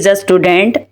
is a student,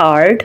hard,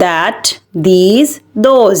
that, these, those।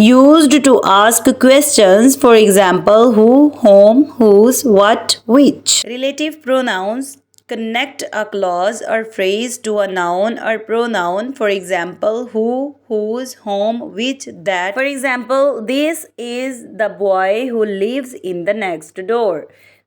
used to ask questions, for example who, whom, whose, what, which। Relative pronouns connect a clause or phrase to a noun or pronoun, for example who, whose, whom, which, that। For example, this is the boy who lives in the next door।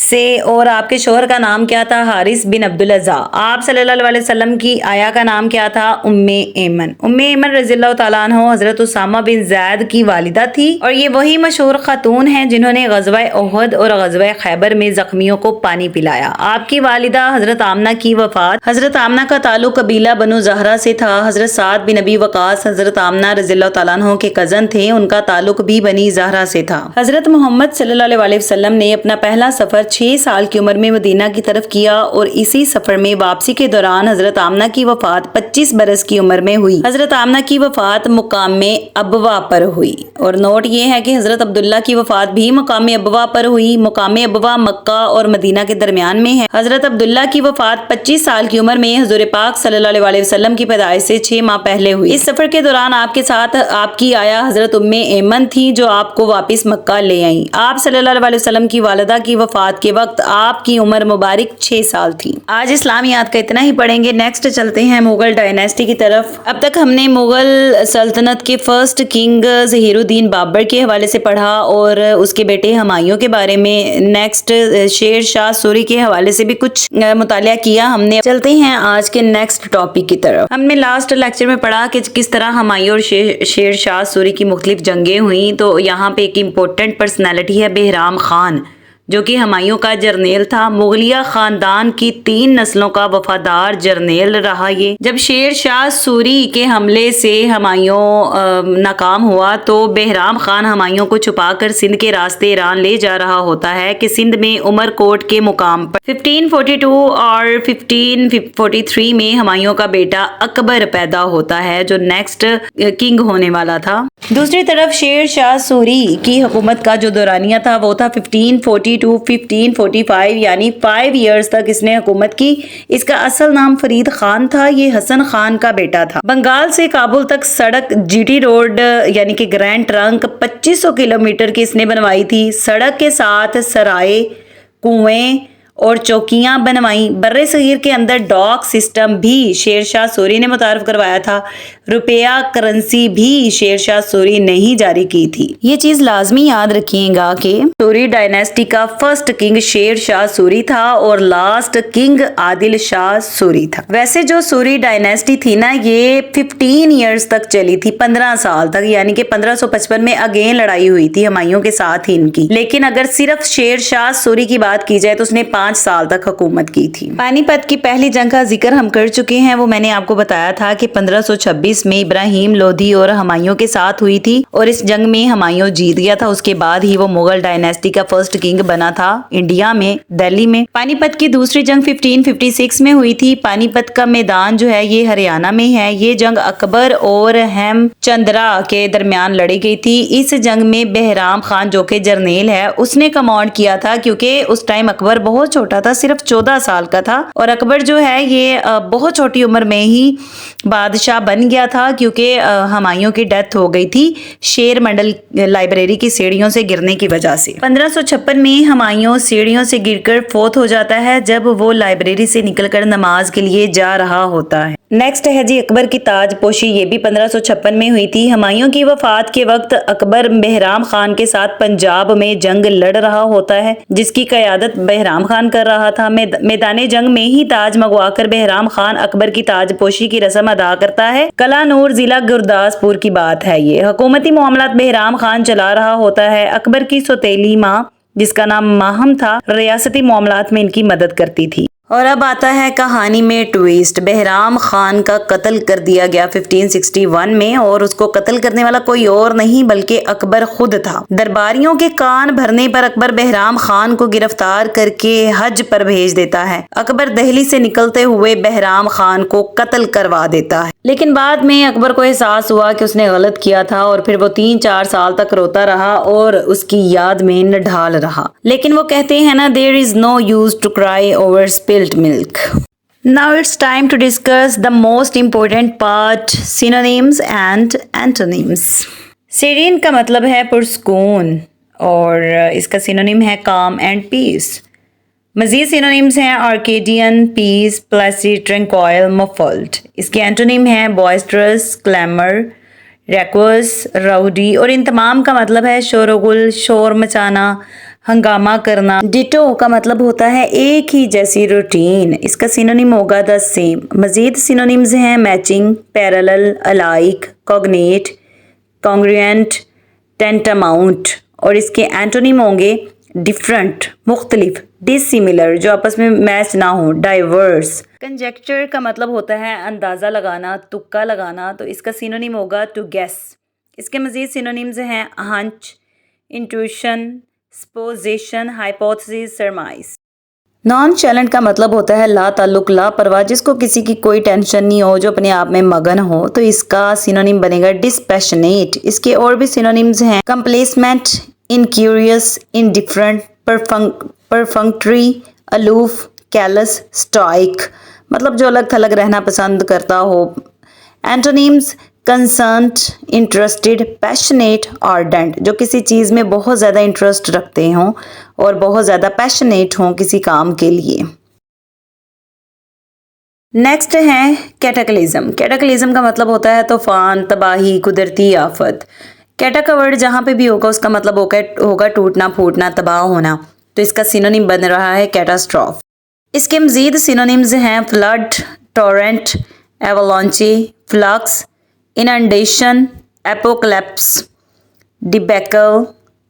سے اور آپ کے شوہر کا نام کیا تھا؟ حارث بن عبدالعزا۔ آپ صلی اللہ علیہ وسلم کی آیا کا نام کیا تھا؟ ام ایمن۔ ام ایمن رضی اللہ تعالیٰ عنہ حضرت اسامہ بن زید کی والدہ تھی اور یہ وہی مشہور خاتون ہیں جنہوں نے غزوہ احد اور غزوہ خیبر میں زخمیوں کو پانی پلایا۔ آپ کی والدہ حضرت آمنہ کی وفات۔ حضرت آمنہ کا تعلق قبیلہ بنو زہرہ سے تھا۔ حضرت سعد بن ابی وقاص حضرت آمنہ رضی اللہ تعالیٰ عنہ کے کزن تھے، ان کا تعلق بھی بنی زہرہ سے تھا۔ حضرت محمد صلی اللہ علیہ وسلم نے اپنا پہلا سفر 6 سال کی عمر میں مدینہ کی طرف کیا اور اسی سفر میں واپسی کے دوران حضرت آمنہ کی وفات 25 برس کی عمر میں ہوئی۔ حضرت آمنہ کی وفات مقام ابوا پر ہوئی اور نوٹ یہ ہے کہ حضرت عبداللہ کی وفات بھی مقام ابوا پر ہوئی۔ مقام ابوا مکہ اور مدینہ کے درمیان میں ہے۔ حضرت عبداللہ کی وفات 25 سال کی عمر میں حضور پاک صلی اللہ علیہ وسلم کی پیدائش سے 6 ماہ پہلے ہوئی۔ اس سفر کے دوران آپ کے ساتھ آپ کی آیا حضرت ام ایمن تھی جو آپ کو واپس مکہ لے آئیں۔ آپ صلی اللہ علیہ وسلم کی والدہ کی وفات کے وقت آپ کی عمر مبارک 6 سال تھی۔ آج اسلامیات کا اتنا ہی پڑھیں گے، نیکسٹ چلتے ہیں مغل ڈائنیسٹی کی طرف۔ اب تک ہم نے مغل سلطنت کے فرسٹ کنگ ظہیر الدین بابر کے حوالے سے پڑھا اور اس کے بیٹے ہمایوں کے بارے میں، نیکسٹ شیر شاہ سوری کے حوالے سے بھی کچھ مطالعہ کیا ہم نے۔ چلتے ہیں آج کے نیکسٹ ٹاپک کی طرف۔ ہم نے لاسٹ لیکچر میں پڑھا کہ کس طرح ہمایوں اور شیر شاہ سوری کی مختلف جنگیں ہوئیں، تو یہاں پہ ایک امپورٹنٹ پرسنالٹی ہے بہرام خان، جو کہ ہمایوں کا جرنیل تھا۔ مغلیہ خاندان کی 3 نسلوں کا وفادار جرنیل رہا یہ۔ جب شیر شاہ سوری کے حملے سے ہمایوں ناکام ہوا تو بہرام خان ہمایوں کو چھپا کر سندھ کے راستے ایران لے جا رہا ہوتا ہے کہ سندھ میں عمر کوٹ کے مقام پر 1542 اور 1543 میں ہمایوں کا بیٹا اکبر پیدا ہوتا ہے جو نیکسٹ کنگ ہونے والا تھا۔ دوسری طرف شیر شاہ سوری کی حکومت کا جو دورانیہ تھا وہ تھا 1545 یعنی 5 ایئرز تک اس نے حکومت کی۔ اس کا اصل نام فرید خان تھا، یہ حسن خان کا بیٹا تھا۔ بنگال سے کابل تک سڑک جی ٹی روڈ یعنی کہ گرینڈ ٹرنک 2500 کلومیٹر کی اس نے بنوائی تھی۔ سڑک کے ساتھ سرائے، کنویں اور چوکیاں بنوائیں۔ بر صغیر کے اندر ڈاک سسٹم بھی شیر شاہ سوری نے متعارف کروایا تھا۔ روپیہ کرنسی بھی شیر شاہ سوری نے ہی جاری کی تھی۔ یہ چیز لازمی یاد رکھیے گا کہ سوری ڈائنیسٹی کا فرسٹ کنگ شیر شاہ سوری تھا اور لاسٹ کنگ عادل شاہ سوری تھا۔ ویسے جو سوری ڈائنیسٹی تھی نا یہ 15 ایئرز تک چلی تھی، 15 سال تک، یعنی کہ 1555 میں اگین لڑائی ہوئی تھی ہمایوں کے ساتھ ہی ان کی۔ لیکن اگر صرف شیر شاہ سوری کی بات کی جائے تو اس نے 5 سال تک حکومت کی تھی۔ پانی پت کی پہلی جنگ کا ذکر ہم کر چکے ہیں، وہ میں نے آپ کو بتایا تھا کہ 1526 میں ابراہیم لودھی اور ہمایوں کے ساتھ ہوئی تھی اور اس جنگ میں ہمایوں جیت گیا تھا۔ اس کے بعد ہی وہ مغل ڈائنیسٹی کا فرسٹ کنگ بنا تھا انڈیا میں، دہلی میں۔ پانی پت کی دوسری جنگ 1556 میں ہوئی تھی۔ پانی پت کا میدان جو ہے یہ ہریانہ میں ہے۔ یہ جنگ اکبر اور ہیم چندرا کے درمیان لڑی گئی تھی۔ اس جنگ میں بہرام خان جو کہ جرنیل ہے اس نے کمانڈ کیا تھا، کیونکہ اس ٹائم اکبر بہت چھوٹا تھا، صرف 14 سال کا تھا اور اکبر جو ہے یہ بہت چھوٹی عمر میں ہی بادشاہ بن گیا تھا کیونکہ ہمایوں کی ڈیتھ ہو گئی تھی شیر منڈل لائبریری کی سیڑھیوں سے گرنے کی وجہ سے۔ 1556 میں ہمایوں سیڑھیوں سے گر کر فوت ہو جاتا ہے جب وہ لائبریری سے نکل کر نماز کے لیے جا رہا ہوتا ہے۔ نیکسٹ ہے جی اکبر کی تاج پوشی، یہ بھی 1556 میں ہوئی تھی۔ ہمایوں کی وفات کے وقت اکبر بہرام خان کے ساتھ پنجاب میں جنگ لڑ رہا ہوتا ہے جس کی قیادت بہرام خان کر رہا تھا۔ میدان جنگ میں ہی تاج منگوا کر بہرام خان اکبر کی تاج پوشی کی رسم ادا کرتا ہے۔ کلا نور ضلع گرداسپور کی بات ہے یہ۔ حکومتی معاملات بہرام خان چلا رہا ہوتا ہے۔ اکبر کی سوتیلی ماں جس کا نام ماہم تھا ریاستی معاملات میں ان کی مدد کرتی تھی۔ اور اب آتا ہے کہانی میں ٹویسٹ۔ بہرام خان کا قتل کر دیا گیا 1561 میں اور اس کو قتل کرنے والا کوئی اور نہیں بلکہ اکبر خود تھا۔ درباریوں کے کان بھرنے پر اکبر بہرام خان کو گرفتار کر کے حج پر بھیج دیتا ہے۔ اکبر دہلی سے نکلتے ہوئے بہرام خان کو قتل کروا دیتا ہے، لیکن بعد میں اکبر کو احساس ہوا کہ اس نے غلط کیا تھا اور پھر وہ 3-4 سال تک روتا رہا اور اس کی یاد میں نڈھال رہا۔ لیکن وہ کہتے ہیں نا there is no use to cry over spilled milk. Now it's time to discuss the most important part, synonyms and antonyms. سیرین کا مطلب ہے پرسکون اور اس کا سینونیم ہے calm and peace. مزید سینونیمز ہیں آرکیڈین، پیس، پلیسیڈ، ٹرنکوائل، مفلڈ۔ اس کے اینٹونیم ہیں بوائسٹرس، کلیمر، ریکوس، راؤڈی، اور ان تمام کا مطلب ہے شور و گل، شور مچانا، ہنگامہ کرنا. ڈیٹو کا مطلب ہوتا ہے ایک ہی جیسی روٹین. اس کا سینونیم ہوگا the same. مزید سینونیمز ہیں matching, parallel, alike، cognate, congruent, tantamount. اور اس کے اینٹونیم ہوں گے ڈفرنٹ، مختلف، ڈسیملر جو آپس میں میچ نہ ہوں، ڈائیورس. کنجیکچر کا مطلب ہوتا ہے اندازہ لگانا، تکا لگانا، تو اس کا سینونیم ہوگا ٹو گیس. اس کے مزید سینونیمز ہیں hunch, intuition, supposition, hypothesis, surmise. Nonchalant کا مطلب ہوتا ہے لا تعلق، لا پرواہ، جس کو کسی کی کوئی ٹینشن نہیں ہو، جو اپنے آپ میں مگن ہو، تو اس کا سینونیم بنے گا ڈسپیشنیٹ. اس کے اور بھی سینونیمز ہیں کمپلیسمنٹ، انکیوریس، انڈیفرنٹ، پرفنکٹری، الوف، کیلس، اسٹائک، مطلب جو الگ تھلگ رہنا پسند کرتا ہو. اینٹونیمز کنسرنڈ، انٹرسٹڈ، پیشنیٹ، آرڈنٹ، جو کسی چیز میں بہت زیادہ انٹرسٹ رکھتے ہوں اور بہت زیادہ پیشنیٹ ہوں کسی کام کے لیے. نیکسٹ ہے کیٹاکلزم. کیٹاکلزم کا مطلب ہوتا ہے طوفان، تباہی، قدرتی آفت. کیٹا کا ورڈ جہاں پہ بھی ہوگا اس کا مطلب ہوگا ٹوٹنا پھوٹنا، تباہ ہونا. تو اس کا سینونیم بن رہا ہے کیٹاسٹروف. اس کے مزید سینونیمز ہیں flood, torrent, avalanche, flux, inundation, apocalypse, debacle,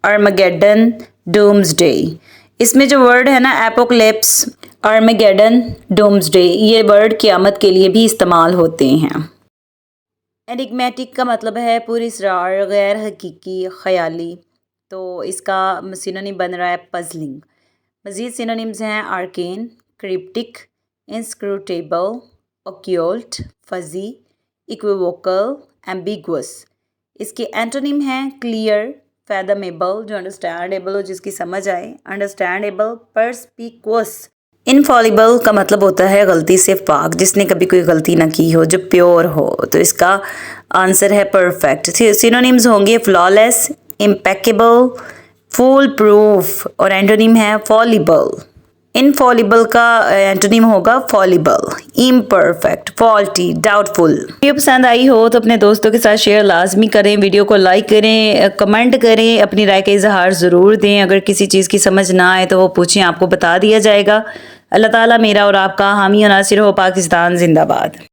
Armageddon, doomsday. اس میں جو ورڈ ہے نا ایپوکلیپس، ارمیگیڈن، ڈومز ڈے، یہ ورڈ قیامت کے لیے بھی استعمال ہوتے ہیں. انigmatic کا مطلب ہے پراسرار، غیر حقیقی، خیالی. تو اس کا سینونیم بن رہا ہے پزلنگ. مزید سینونیمز ہیں آرکین، کرپٹک، انسکروٹیبل، اوکیولٹ، فزی، ایکویووکل، ایمبیگوس. اس کے اینٹونیم ہیں کلیئر، فیدمیبل جو انڈرسٹینڈیبل ہو، جس کی سمجھ آئے، انڈرسٹینڈیبل، پرسپیکوس. انفالیبل کا مطلب ہوتا ہے غلطی سے پاک، جس نے کبھی کوئی غلطی نہ کی ہو، جو پیور ہو. تو اس کا آنسر ہے پرفیکٹ. سینونیمز ہوں گے فلالیس، امپیکیبل، فول پروف، اور اینٹونیم ہے فالیبل. انفالیبل کا اینٹونیم ہوگا فالیبل، امپرفیکٹ، فالٹی، ڈاؤٹ فل. ویڈیو پسند آئی ہو تو اپنے دوستوں کے ساتھ شیئر لازمی کریں، ویڈیو کو لائک کریں، کمنٹ کریں، اپنی رائے کا اظہار ضرور دیں. اگر کسی چیز کی سمجھ نہ آئے تو وہ پوچھیں، آپ کو بتا دیا جائے گا. اللہ تعالیٰ میرا اور آپ کا حامی و ناصر ہو. پاکستان زندہ باد.